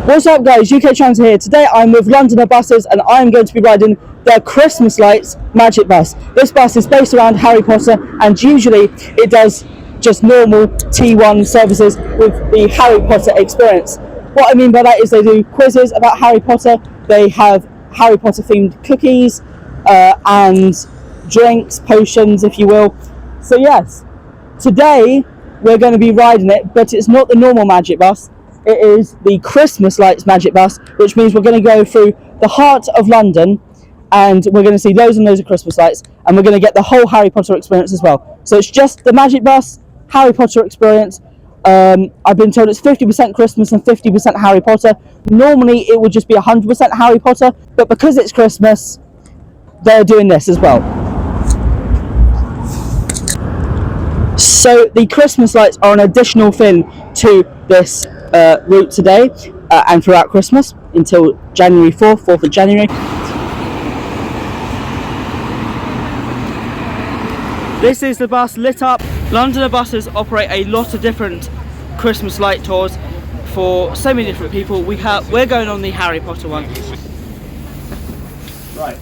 What's up guys, UKTransit here. Today I'm with Londoner buses and I'm going to be riding their Christmas Lights Magic Bus. This bus is based around Harry Potter and usually it does just normal T1 services with the Harry Potter experience. What I mean by that is they do quizzes about Harry Potter, they have Harry Potter themed cookies and drinks, potions if you will. So yes, today we're going to be riding it, but it's not the normal Magic Bus. It is the Christmas Lights Magic Bus, which means we're going to go through the heart of London and we're going to see loads and loads of Christmas lights and we're going to get the whole Harry Potter experience as well. So it's just the Magic Bus, Harry Potter experience. I've been told it's 50% Christmas and 50% Harry Potter. Normally it would just be 100% Harry Potter, but because it's Christmas, they're doing this as well. So the Christmas lights are an additional thing to this route today and throughout Christmas until January 4th of January. This is the bus lit up. Londoner buses operate a lot of different Christmas light tours for so many different people. We're going on the Harry Potter one. Right.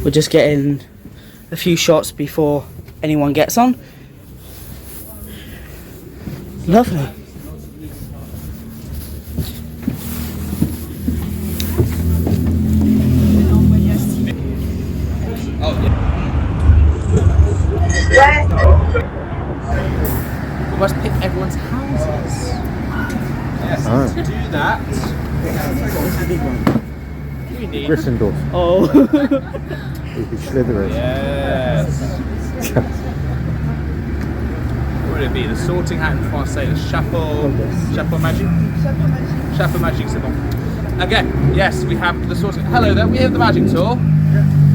We're just getting a few shots before anyone gets on. Lovely. We must pick everyone's houses. Yes, to do that, we need Gryffindor. Oh. We'd be Slytherin. Yes. What would it be? The sorting hat in France, say the chapeau magic? Chapeau magic, c'est bon. Okay, yes, we have the sorting. Hello there, we have the magic tour.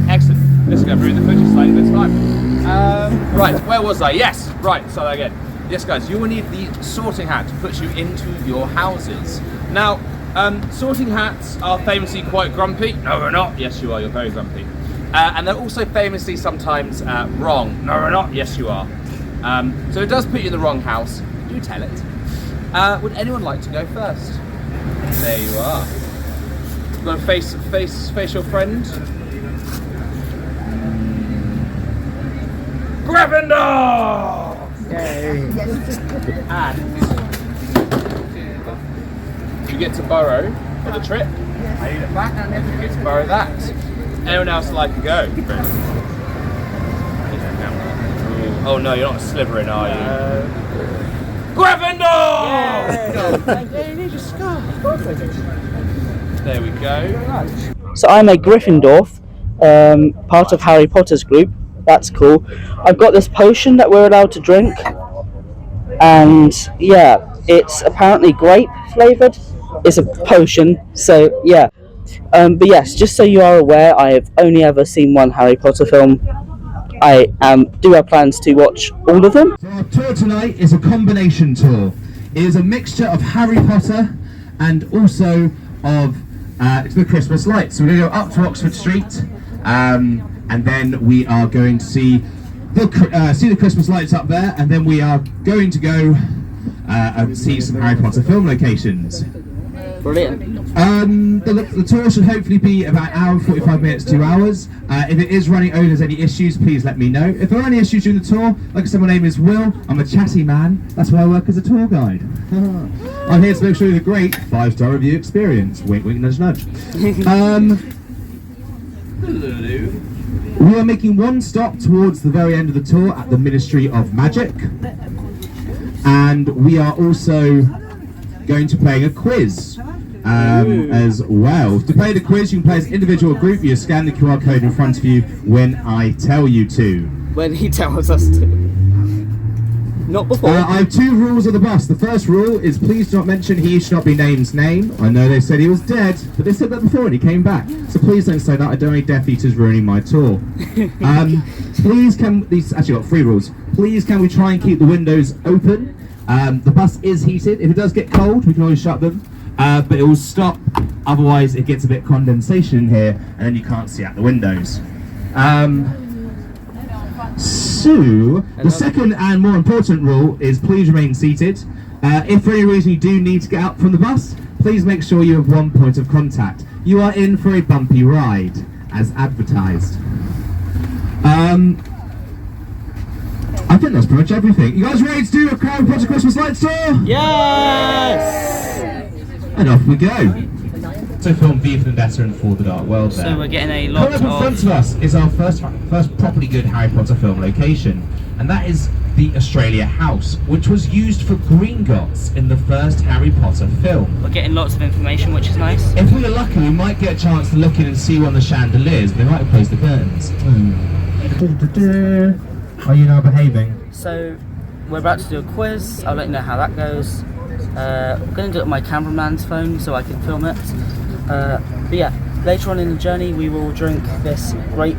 Excellent. Let's go through the footage slightly, but it's fine. Right, where was I? Yes, right, start that again. Yes, guys, you will need the sorting hat to put you into your houses. Now, sorting hats are famously quite grumpy. No, we're not. Yes, you are. You're very grumpy. And they're also famously sometimes wrong. No, we're not. Yes, you are. So it does put you in the wrong house. Do tell it. Would anyone like to go first? There you are. You got to face your friend. Gryffindor! Yay! And you get to borrow for the trip. I need it back, and then you get to borrow that. Anyone else like to go? Oh no, you're not Slytherin, are you? Gryffindor! There we go. So I'm a Gryffindor, part of Harry Potter's group. That's cool. I've got this potion that we're allowed to drink, and yeah, it's apparently grape flavoured. It's a potion, so yeah. But yes, just so you are aware, I have only ever seen one Harry Potter film. I do have plans to watch all of them. So our tour tonight is a combination tour. It is a mixture of Harry Potter and also of the Christmas lights. So we're going to go up to Oxford Street, and then we are going to see the Christmas lights up there, and then we are going to go and see some Harry Potter film locations. Brilliant. The tour should hopefully be about an hour, 45 minutes, 2 hours. If it is running over, there's any issues, please let me know. If there are any issues during the tour, like I said, my name is Will. I'm a chatty man. That's why I work as a tour guide. I'm here to make sure you have a great 5-star review experience. Wink, wink, nudge, nudge. We are making one stop towards the very end of the tour at the Ministry of Magic. And we are also going to play a quiz as well. To play the quiz, you can play as individual or group. You scan the QR code in front of you when I tell you to. When he tells us to. Not before. I have 2 rules of the bus. The first rule is please do not mention he should not be named's name. I know they said he was dead, but they said that before and he came back. So please don't say that. I don't need Death Eaters ruining my tour. Please can, these actually got 3 rules. Please can we try and keep the windows open? The bus is heated. If it does get cold, we can always shut them. But it will stop, otherwise it gets a bit of condensation in here and then you can't see out the windows. So, the second and more important rule is please remain seated. If for any reason you do need to get out from the bus, please make sure you have 1 point of contact. You are in for a bumpy ride, as advertised. I think that's pretty much everything. You guys ready to do a Harry Potter Christmas lights tour? Yes! And off we go. So film V for Vendetta and For the Dark World there. So we're getting a lot Coming up in front of us is our first properly good Harry Potter film location, and that is the Australia House, which was used for Gringotts in the first Harry Potter film. We're getting lots of information, which is nice. If we are lucky, we might get a chance to look in and see one of the chandeliers, but they might have closed the curtains. Are you now behaving? So we're about to do a quiz. I'll let you know how that goes. I'm going to do it on my cameraman's phone so I can film it. But yeah, later on in the journey we will drink this grape.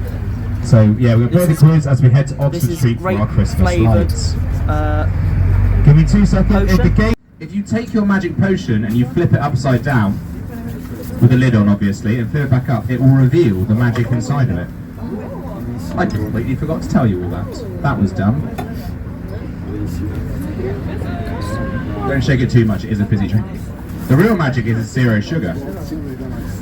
So yeah, we're going to play the quiz as we head to Oxford Street for our Christmas lights. Give me 2 seconds. If you take your magic potion and you flip it upside down, with the lid on obviously, and flip it back up, it will reveal the magic inside of it. I completely forgot to tell you all that. That was dumb. Don't shake it too much, it is a fizzy drink. The real magic is 0 sugar.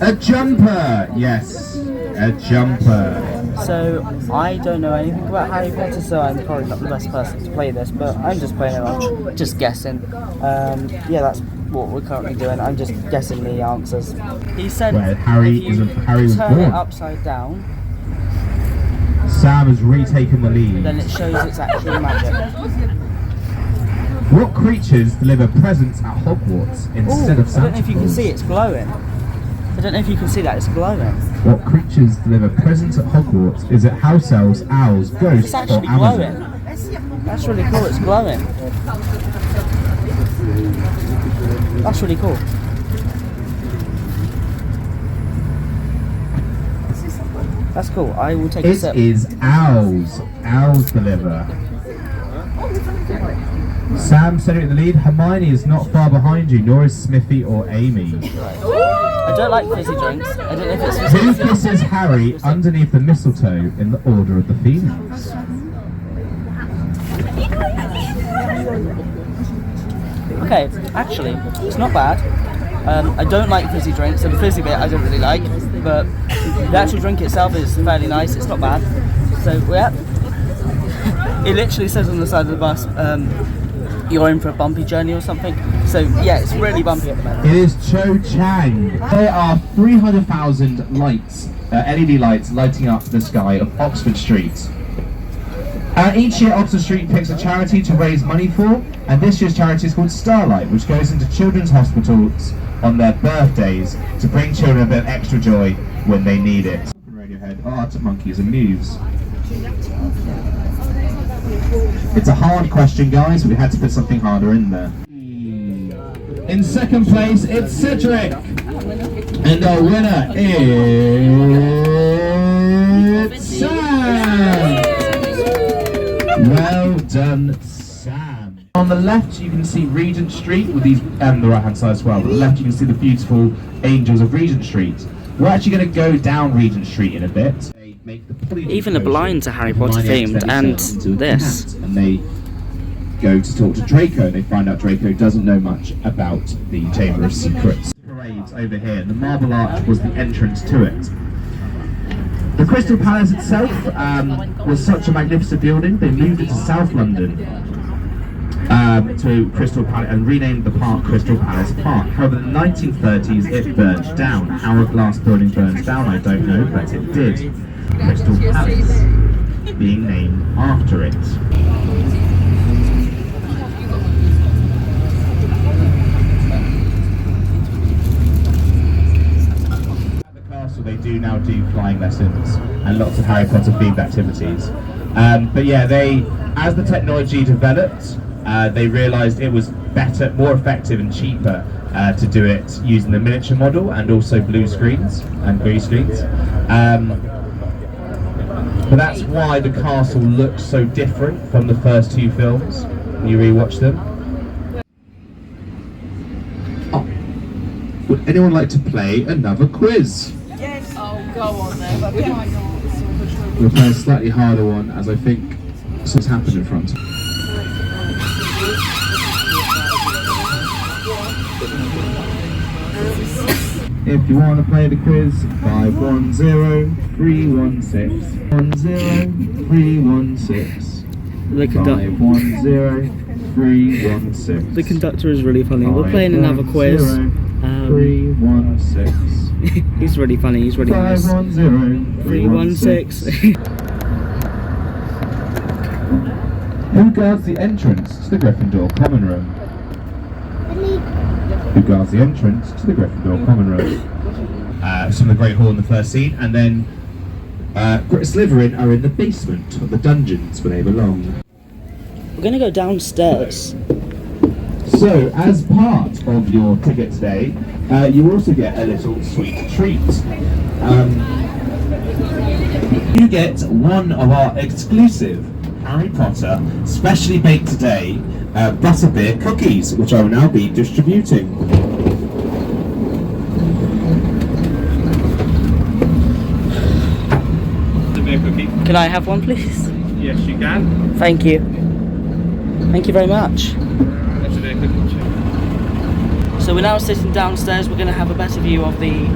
A jumper! Yes, a jumper. So I don't know anything about Harry Potter, so I'm probably not the best person to play this, but I'm just playing it on, just guessing. Yeah, that's what we're currently doing. I'm just guessing the answers. He said Where Harry if you was turn born. it upside down, Sam has retaken the lead. then it shows it's actually magic. What creatures deliver presents at Hogwarts instead of I Santa don't know if you can see, it's glowing. I don't know if you can see that, it's glowing. What creatures deliver presents at Hogwarts? Is it house elves, owls, ghosts, It's or actually Amazon? glowing. That's really cool, it's glowing. That's really cool. That's cool, I will take a It sip. is owls. Owls deliver. Sam setting in the lead. Hermione is not far behind you, nor is Smithy or Amy. I don't like fizzy drinks. I don't know if it's Who kisses Harry underneath the mistletoe in the Order of the Phoenix? Okay, actually, it's not bad. I don't like fizzy drinks, so the fizzy bit I don't really like, but the actual drink itself is fairly nice, it's not bad. So, yeah. It literally says on the side of the bus, you're in for a bumpy journey or something. So, yeah, it's really bumpy at the moment. It is Cho Chang. There are 300,000 lights, LED lights lighting up the sky of Oxford Street. Each year Oxford Street picks a charity to raise money for, and this year's charity is called Starlight, which goes into children's hospitals on their birthdays to bring children a bit of extra joy when they need it. Radiohead, Arctic Monkeys and Muse. It's a hard question, guys, but we had to put something harder in there. In second place, it's Cedric. And our winner is Sam. Well done, Sam. On the left, you can see Regent Street with these, and the right-hand side as well. But on the left, you can see the beautiful angels of Regent Street. We're actually going to go down Regent Street in a bit. Even the blinds are Harry Potter themed, and this. And they go to talk to Draco, and they find out Draco doesn't know much about the Chamber of Secrets. Parades over here, and the Marble Arch was the entrance to it. The Crystal Palace itself was such a magnificent building, they moved it to South London to Crystal Palace and renamed the park Crystal Palace Park. However, in the 1930s it burned down. How a glass building burns down, I don't know, but it did. Crystal Palace being named after it. So they do now do flying lessons and lots of Harry Potter themed activities. But yeah, as the technology developed, they realised it was better, more effective and cheaper to do it using the miniature model and also blue screens and green screens. But that's why the castle looks so different from the first two films when you rewatch them. Oh. Would anyone like to play another quiz? Yes. Oh, go on then. Why not? We'll play a slightly harder one, as I think something's happened in front. If you want to play the quiz, 510-316 10316 510-316. The conductor is really funny. We're playing another quiz. 316. He's really funny. He's really nice. 316. Who guards the entrance to the Gryffindor common room? Who guards the entrance to the Gryffindor common room? Some of the Great Hall in the first scene, and then Slytherin are in the basement of the dungeons where they belong. We're gonna go downstairs. So, as part of your ticket today, you also get a little sweet treat. You get one of our exclusive Harry Potter specially baked today butterbeer cookies, which I will now be distributing. Butterbeer cookie. Can I have one, please? Yes, you can. Thank you. Thank you very much. Butterbeer cookie. So we're now sitting downstairs. We're going to have a better view of the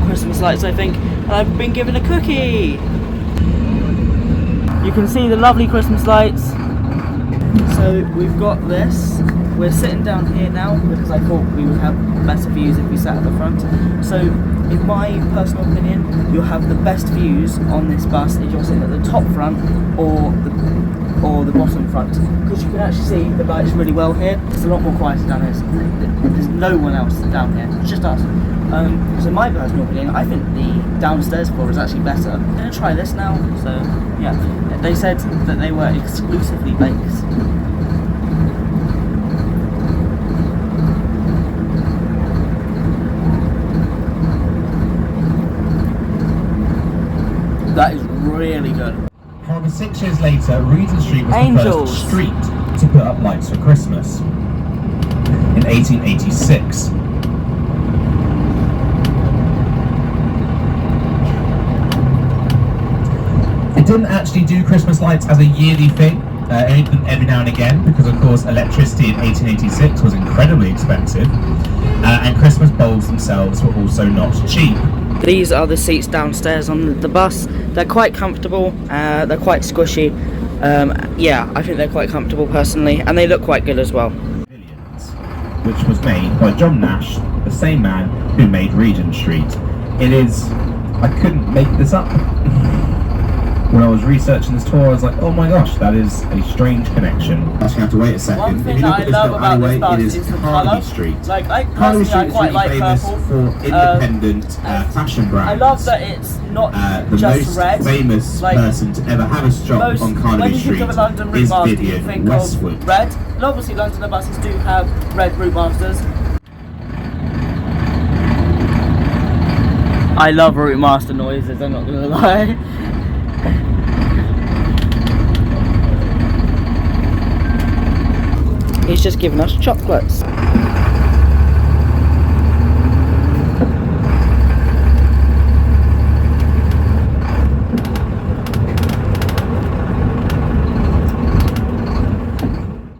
Christmas lights, I think. And I've been given a cookie. You can see the lovely Christmas lights. So we've got this. We're sitting down here now because I thought we would have better views if we sat at the front. So in my personal opinion, you'll have the best views on this bus if you're sitting at the top front or the bottom front, because you can actually see the lights really well here. It's a lot more quieter down here. There's no one else down here. It's just us. So in my personal opinion, I think the downstairs floor is actually better. I'm going to try this now. So yeah, they said that they were exclusively baked. That is really good. However, 6 years later, Regent Street was Angels. the first street to put up lights for Christmas. In 1886. It didn't actually do Christmas lights as a yearly thing, every now and again, because of course electricity in 1886 was incredibly expensive, and Christmas bulbs themselves were also not cheap. These are the seats downstairs on the bus. They're quite comfortable, they're quite squishy. Yeah, I think they're quite comfortable personally, and they look quite good as well. Which was made by John Nash, the same man who made Regent Street. It is... I couldn't make this up. When I was researching this tour, I was like, oh my gosh, that is a strange connection. I actually have to wait a second. One thing that I love about this bus is the colour. Street. Like, I Carnaby personally, Street I quite is really like famous purple. for independent fashion brands. I love that it's not The just most red. famous Like, person to ever have a stop on when Carnaby you Street think of a London route is master, you Vivian think Westwood. of red. And obviously London buses do have red route masters. I love route master noises, I'm not gonna lie. He's just giving us chocolates.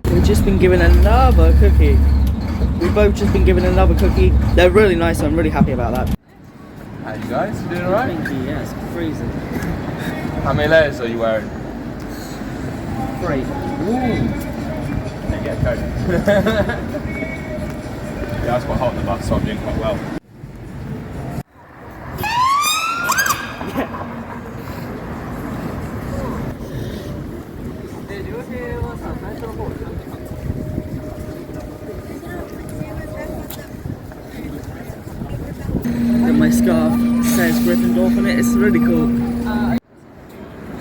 We've just been given another cookie. We've both just been given another cookie. They're really nice, I'm really happy about that. How you guys? You doing alright? Thank you, yeah, it's freezing. How many layers are you wearing? 3. Get a coat. Yeah, it's quite hot in the bus, so I'm doing quite well. And my scarf says Gryffindor on it, it's really cool.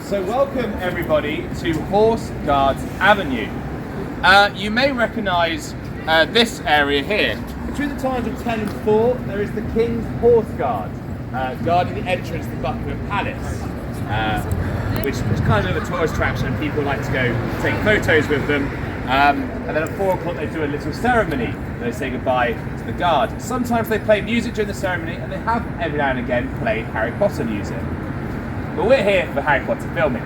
So welcome everybody to Horse Guards Avenue. You may recognise this area here. Between the times of 10 and 4, there is the King's Horse Guard, guarding the entrance to Buckingham Palace, which is kind of a tourist attraction and people like to go take photos with them. And then at 4 o'clock they do a little ceremony. They say goodbye to the guard. Sometimes they play music during the ceremony, and they have every now and again played Harry Potter music. But we're here for Harry Potter filming.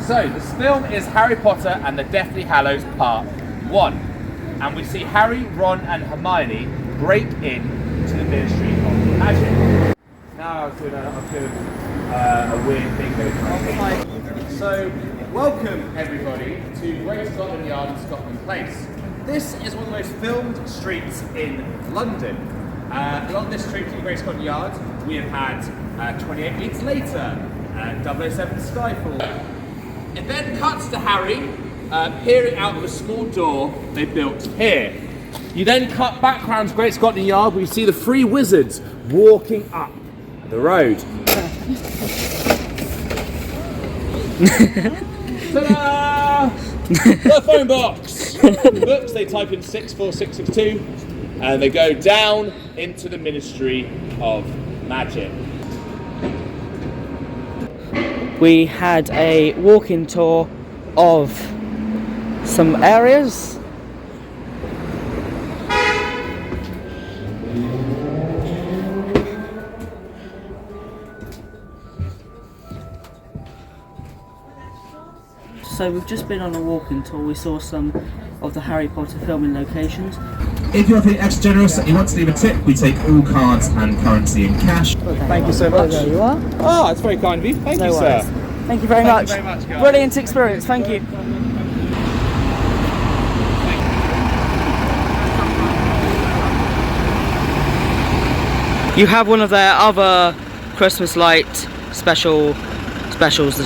So this film is Harry Potter and the Deathly Hallows Part 1. And we see Harry, Ron and Hermione break in to the Ministry of Magic. Now I was doing a weird thing there. So welcome everybody to Great Scotland Yard and Scotland Place. This is one of the most filmed streets in London. Along this street to Great Scotland Yard we have had 28 Weeks Later, 007 Skyfall. It then cuts to Harry peering out of a small door they built here. You then cut background to Great Scotland Yard where you see the 3 wizards walking up the road. Ta-da! The phone box! The books, they type in 64662 and they go down into the Ministry of Magic. We had a walking tour of some areas. So we've just been on a walking tour. We saw some of the Harry Potter filming locations. If you're feeling extra generous and you want to leave a tip, we take all cards and currency in cash. Thank you so much. There you are. Oh, that's very kind of you. Thank you, worries. sir. Thank you very Thank much. you very much, guys. Brilliant experience. Thank you. You have one of their other Christmas light specials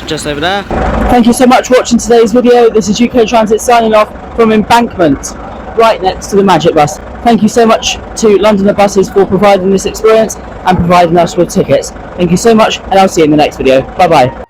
just over there. Thank you so much for watching today's video. This is UKTransit signing off from Embankment, right next to the Magic Bus. Thank you so much to Londoner Buses for providing this experience and providing us with tickets. Thank you so much, and I'll see you in the next video. Bye bye.